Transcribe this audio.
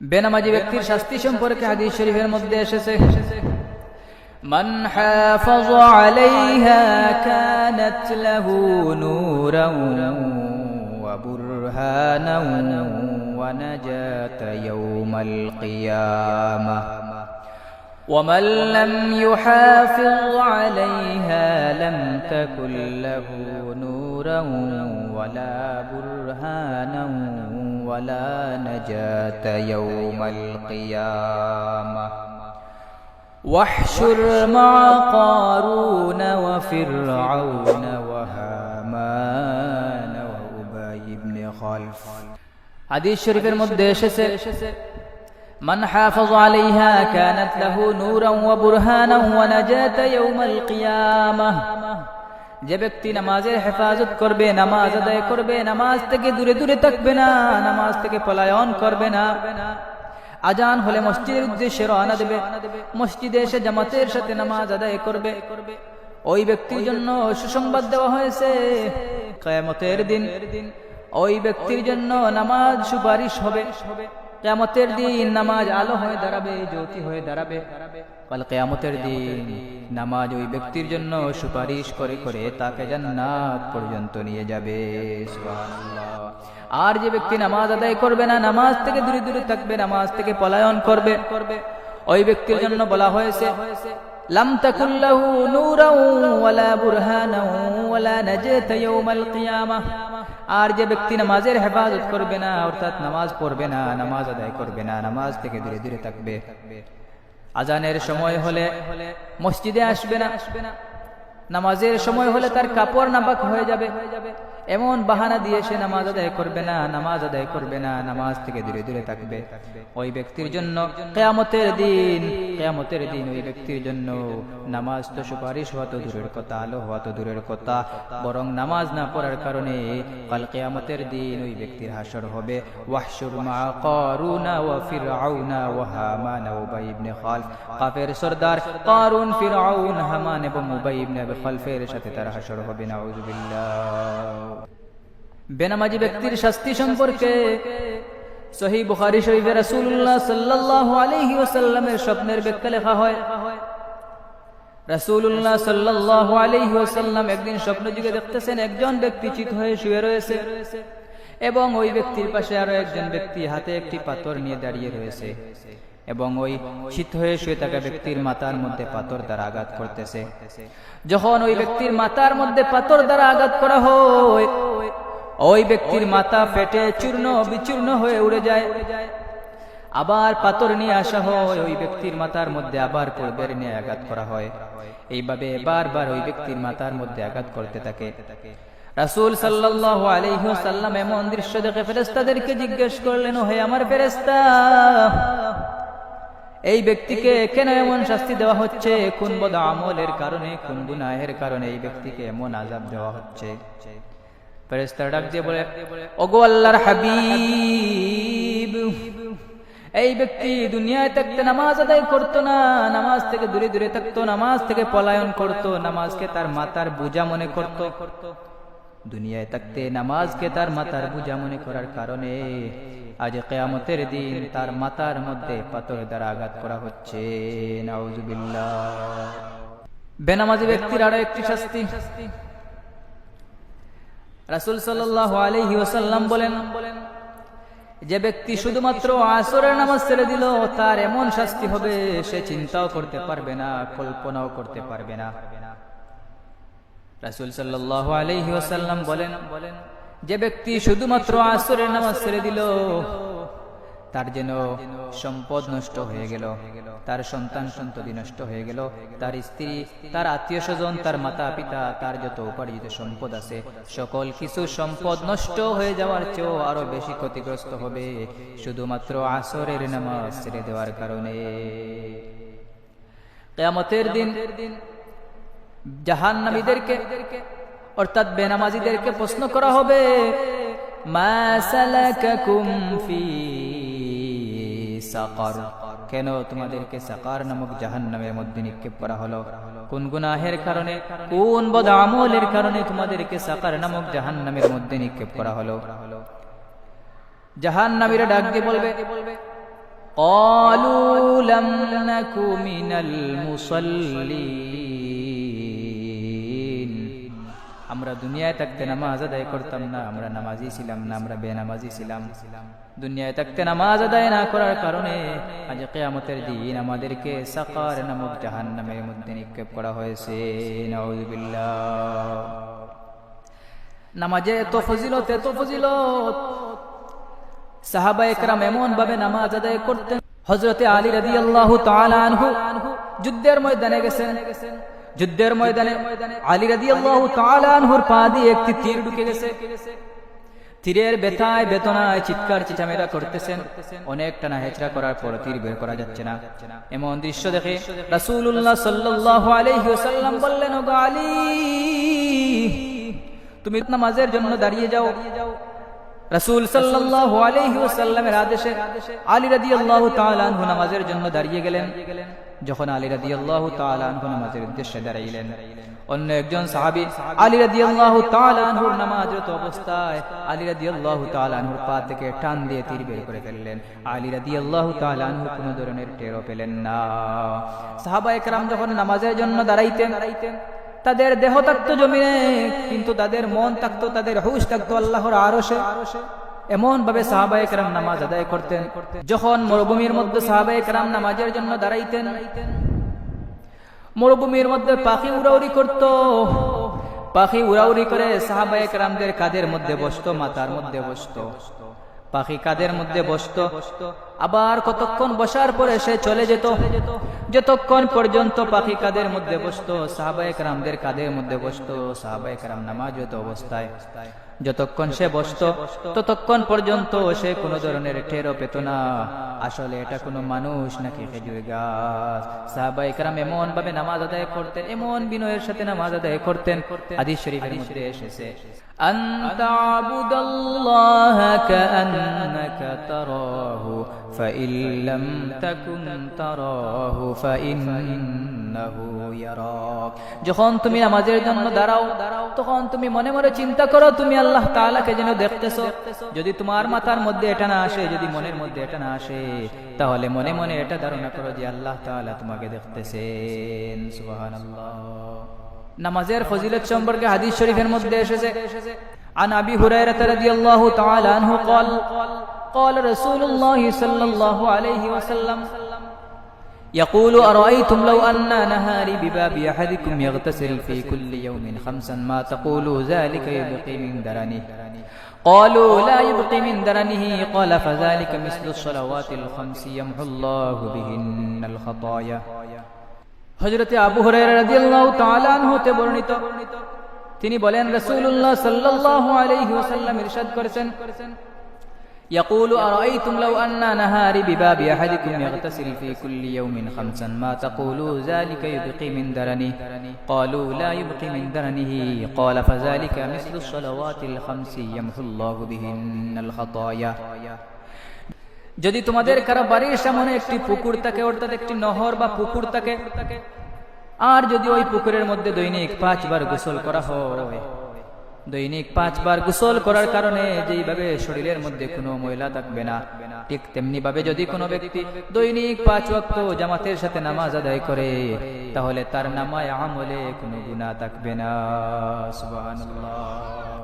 বেনামাজি ব্যক্তির শাস্তি সম্পর্কে হাদিস শরীফের মধ্যে এসেছে, মান হাফাযা আলাইহা কানাত লাহু নূরান ওয়া বুরহানান ওয়া নাজাতা ইয়াওমাল কিয়ামাহ ওয়া মান লাম ইউহাফিজ আলাইহা লাম তাকুল লাহু নূরান ওয়ালা বুরহানান ওয়ালা নাজাতা ইয়াওমাল কিয়ামাহ واحشر مع قارون وفرعون وهامان وأبي بن خلف حديث شريف المدة এসেছে من حافظ عليها كانت له نورا وبرهانا ونجاة يوم القيامة যে ব্যক্তি নামাজের হেফাজত করবে, নামাজ আদায় করবে, নামাজ থেকে দূরে দূরে থাকবে না, নামাজ থেকে পলায়ন করবে না, আজান হলে মসজিদের উদ্দেশ্যে রওনা দেবে, মসজিদে এসে জামাতের সাথে নামাজ আদায় করবে, ওই ব্যক্তির জন্য সুসংবাদ দেওয়া হয়েছে কিয়ামতের দিন ওই ব্যক্তির জন্য নামাজ সুপারিশ হবে। কিয়ামতের দিন নামাজ আলো হয়ে দাঁড়াবে, জ্যোতি হয়ে দাঁড়াবে। কাল কিয়ামতের দিন নামাজ ওই ব্যক্তির জন্য সুপারিশ করে করে তাকে জান্নাত পর্যন্ত নিয়ে যাবে। সুবহানাল্লাহ। আর যে ব্যক্তি নামাজ আদায় করবে না, নামাজ থেকে দূরে দূরে থাকবে, নামাজ থেকে পলায়ন করবে, ওই ব্যক্তির জন্য বলা হয়েছে লাম তাকুল লাহু নূরান ওয়ালা বুরহানান ওয়ালা নাজাতা ইয়াওমাল কিয়ামাহ। আর যে ব্যক্তি নামাজের হেফাজত করবে না, অর্থাৎ নামাজ পড়বে না, নামাজ আদায় করবে না, নামাজ থেকে দূরে দূরে থাকবে, আজানের সময় হলে মসজিদে আসবে না, নামাজের সময় হলে তার কাপড় নাপাক হয়ে যাবে, এমন বাহানা দিয়ে সে নামাজ আদায় করবে না, নামাজ আদায় করবে না, নামাজ থেকে দূরে দূরে থাকবে, ওই ব্যক্তির জন্য কিয়ামতের দিন ওই ব্যক্তির জন্য নামাজ তো সুপারিশ হওয়া তো দূরের কথা, আলো হওয়া তো দূরের কথা, বরং নামাজ না পড়ার কারণে কাল কিয়ামতের দিন ওই ব্যক্তির হাসর হবে। ওয়াহশুর মা কারুনা ওয়া ফিরআউনা ওয়া হামান ওয়া উবাই ইবনে খালফ। কাফের সরদার কারুন, ফিরআউন, হামান এবং উবাই ইবনে খালফের সাথে তার হাসর হবে। নাউযুবিল্লাহ। বেনামাজি ব্যক্তির শাস্তি সম্পর্কে সহিহ বুখারী শরীফে রাসূলুল্লাহ সাল্লাল্লাহু আলাইহি ওয়াসাল্লামের স্বপ্নের ব্যাখ্যা লেখা হয়। রাসূলুল্লাহ সাল্লাল্লাহু আলাইহি ওয়াসাল্লাম একদিন স্বপ্ন যুগে দেখতেছেন একজন ব্যক্তি চিত হয়ে শুয়ে রয়েছে এবং ওই ব্যক্তির পাশে আরো একজন ব্যক্তি হাতে একটি পাথর নিয়ে দাঁড়িয়ে রয়েছে এবং ওই চিত হয়ে শুয়ে থাকা ব্যক্তির মাথার মধ্যে পাথর দ্বারা আঘাত করতেছে। যখন ওই ব্যক্তির মাথার মধ্যে পাথর দ্বারা আঘাত করা হয়, ওই ব্যক্তির মাথা ফেটে চূর্ণ বিচূর্ণ হয়ে উড়ে যায়। আবার পাথর নিয়ে আসা হয়, ওই ব্যক্তির মাথার মধ্যে আবার পূর্বের নিয়ে আঘাত করা হয়। এইভাবে বারবার ওই ব্যক্তির মাথার মধ্যে আঘাত করতে থাকে। রাসূল সাল্লাল্লাহু আলাইহি ওয়াসাল্লাম এমন দৃশ্য দেখে ফেরেশতাদেরকে জিজ্ঞেস করলেন, হে আমার ফেরেশতা, এই ব্যক্তিকে কেন এমন শাস্তি দেওয়া হচ্ছে? কোন বদ আমলের কারণে, কোন গুনাহের কারণে এই ব্যক্তিকে এমন আযাব দেওয়া হচ্ছে? ফেরেশতারা ডাক দিয়ে বলে, ওগো আল্লাহর হাবিব, এই ব্যক্তি দুনিয়ায় থাকতে নামাজ আদায় করতো না, নামাজ থেকে দূরে দূরে থাকতো, নামাজ থেকে পলায়ন করতো, নামাজকে তার মাথার বোঝা মনে করতো। দুনিয়ায় থাকতে নামাজকে তার মাথার বোঝা মনে করার কারণে আজ কিয়ামতের দিন তার মাথার মধ্যে পাথর দ্বারা আঘাত করা হচ্ছে। নাউযুবিল্লাহ। বেনামাজি ব্যক্তির আরো একটি শাস্তি। রাসূল সাল্লাল্লাহু আলাইহি ওয়াসাল্লাম বলেন, যে ব্যক্তি শুধুমাত্র আসরের নামাজ ছেড়ে দিল, তার এমন শাস্তি হবে সে চিন্তাও করতে পারবে না, কল্পনাও করতে পারবে না। রাসূল সাল্লাল্লাহু আলাইহি ওয়াসাল্লাম বলেন, যে ব্যক্তি শুধুমাত্র আসরের নামাজ ছেড়ে দিল, তার যেন সম্পদ নষ্ট হয়ে গেল, তার সন্তান সন্ততি নষ্ট হয়ে গেল, তার স্ত্রী, তার আত্মীয় স্বজন, তার মাতা পিতা, তার যত উপার্জিত সম্পদ আছে সকল কিছু সম্পদ নষ্ট হয়ে যাওয়ার চেয়েও আরো বেশি ক্ষতিগ্রস্ত হবে শুধুমাত্র আসরের নামাজ ছেড়ে দেওয়ার কারণে। কিয়ামতের দিন জাহান্নামীদেরকে অর্থাৎ বেনামাজিদেরকে প্রশ্ন করা হবে, মা সালাকাকুম ফি সাকার, কেন তোমাদেরকে সাকার নামক জাহান্নামের মধ্যে নিক্ষেপ করা হলো? কোন গুনাহের কারণে, কোন বদ আমলের কারণে তোমাদেরকে সাকার নামক জাহান্নামের মধ্যে নিক্ষেপ করা হলো? জাহান্নামীরা ডাক দিয়ে বলবে, قالوا لم نك من المصلين আমরা দুনিয়ায় থাকতে নামাজ আদায় করতাম না, আমরা নামাজি ছিলাম না, আমরা বেনামাজি ছিলাম। দুনিয়ায় থাকতে নামাজ আদায় না করার কারণে আজ কিয়ামতের দিন আমাদেরকে সাকার নামক জাহান্নামের মধ্যে নিক্ষেপ করা হয়েছে। নাউযুবিল্লাহ। নামাজে এত ফজিলত, এত ফজিলত। সাহাবায়ে কেরাম এমন ভাবে নামাজ আদায় করতেন। হযরতে আলী রাদিয়াল্লাহু তাআলা আনহু যুদ্ধের ময়দানে গেছেন। যুদ্ধের ময়দানে আলী রাদিয়াল্লাহু তাআলা আনহুর পা দিয়ে একটি তীর ঢুকে গেছে। তীরের ব্যথায় বেদনায় চিৎকার চেঁচামেচি করতেছেন। অনেক টানা হেচড়া করার পর তীর বের করা যাচ্ছে না। এমন দৃশ্য দেখে রাসূলুল্লাহ সাল্লাল্লাহু আলাইহি ওয়াসাল্লাম বললেন, ওগো আলী, তুমি নামাজের জন্য দাঁড়িয়ে যাও। রাসূল সাল্লাল্লাহু আলাইহি ওয়াসাল্লামের আদেশে আলী রাদিয়াল্লাহু তাআলা আনহু নামাজের জন্য দাঁড়িয়ে গেলেন। যখন আলী রাদিয়াল্লাহু তাআলা আনহু নামাজের উদ্দেশ্যে দাঁড়াইলেন, অন্য একজন সাহাবী আলী রাদিয়াল্লাহু তাআলা আনহুর নামাজরত অবস্থায় আলী রাদিয়াল্লাহু তাআলা আনহুর পা থেকে টান দিয়ে তীর বের করে ফেললেন। আলী রাদিয়াল্লাহু তাআলা আনহু কোনো ধরনের টেরও পেলেন না। সাহাবায়ে কেরাম যখন নামাজের জন্য দাঁড়াইতেন, তাদের দেহ থাকতো জমিনে, কিন্তু তাদের মন থাকতো, তাদের হুশ থাকতো আল্লাহর আরশে। এমন ভাবে সাহাবায়ে কেরাম নামাজ আদায় করতেন। যখন মরুভূমির মধ্যে সাহাবায়ে কেরাম নামাজের জন্য দাঁড়াইতেন, মরুভূমির মধ্যে পাখি উড়াউড়ি করত। পাখি উড়াউড়ি করে সাহাবায়ে কেরামদের কাঁধের মধ্যে বসতো, মাথার মধ্যে বসতো। পাখি কাঁধের মধ্যে বসতো, আবার কতক্ষণ বসার পরে সে চলে যেত। যতক্ষণ পর্যন্ত পাখি কাঁধের মধ্যে বসতো, সাহাবায়ে কেরামদের কাঁধের মধ্যে বসতো। সাহাবায়ে কেরাম নামাজরত অবস্থায় যতক্ষণ সে বসতো, ততক্ষণ পর্যন্ত সে কোনো ধরনের টেরও পেত না আসলে এটা কোনো মানুষ নাকি খেজুর গাছ। সাহাবায়ে কেরাম এমন ভাবে নামাজ আদায় করতেন, এমন বিনয়ের সাথে নামাজ আদায় করতেন। হাদিস শরীফের মধ্যে এসেছে, আনতা আবুদাল্লাহা কাআন্নাকা তারাহু ফাইন লাম তাকুন তারাহু ফাইন্নাহু ইয়ারাক। যখন তুমি নামাজের জন্য দাঁড়াও, তখন তুমি মনে মনে চিন্তা করো তুমি আল্লাহ তাআলাকে যেন দেখতেছো। যদি তোমার মাথার মধ্যে এটা না আসে, যদি মনের মধ্যে এটা না আসে, তাহলে মনে মনে এটা ধারণা করো যে আল্লাহ তাআলা তোমাকে দেখতেছেন। সুবহানাল্লাহ। নামাজের ফজিলত সম্পর্কে হাদিস শরীফের মধ্যে এসেছে, আন আবি হুরায়রা রাদিয়াল্লাহু তাআলা আনহু قال قال رسول الله صلى الله عليه وسلم يقول أرأيتم لو أن نهاري بباب أحدكم يغتسل في كل يوم 5 ما تقول ذلك يبقي من درنه قالوا لا يبقي من درنه قال فذلك مثل الصلوات الخمس يمحو الله بهن الخطايا। হযরতে আবু হুরায়রা রাদিয়াল্লাহু তাআলা আনহু তে বর্ণিত, তিনি বলেন রাসূলুল্লাহ সাল্লাল্লাহু আলাইহি ওয়াসাল্লাম ইরশাদ করেছেন, يقول أرأيتم لو أن نهاري بباب أحدكم يغتسل في كل يوم 5 ما تقول ذلك يبقي من درنه قالوا لا يبقي من درنه قال فذلك مثل الصلوات الخمس يمحو الله بهن الخطايا। যদি তোমাদের কারো বাড়ির সামনে একটি পুকুর থাকে, অর্থাৎ একটি নহর বা পুকুর থাকে, আর যদি ওই পুকুরের মধ্যে দৈনিক 5 বার গোসল করা হয়, দৈনিক 5 বার গোসল করার কারণে যেইভাবে শরীরের মধ্যে কোনো ময়লা থাকবে না, ঠিক তেমনি ভাবে যদি কোনো ব্যক্তি দৈনিক 5 ওয়াক্ত জামাতের সাথে নামাজ আদায় করে, তাহলে তার নামায় আমলে কোনো গুনাহ থাকবে না। সুবহানাল্লাহ।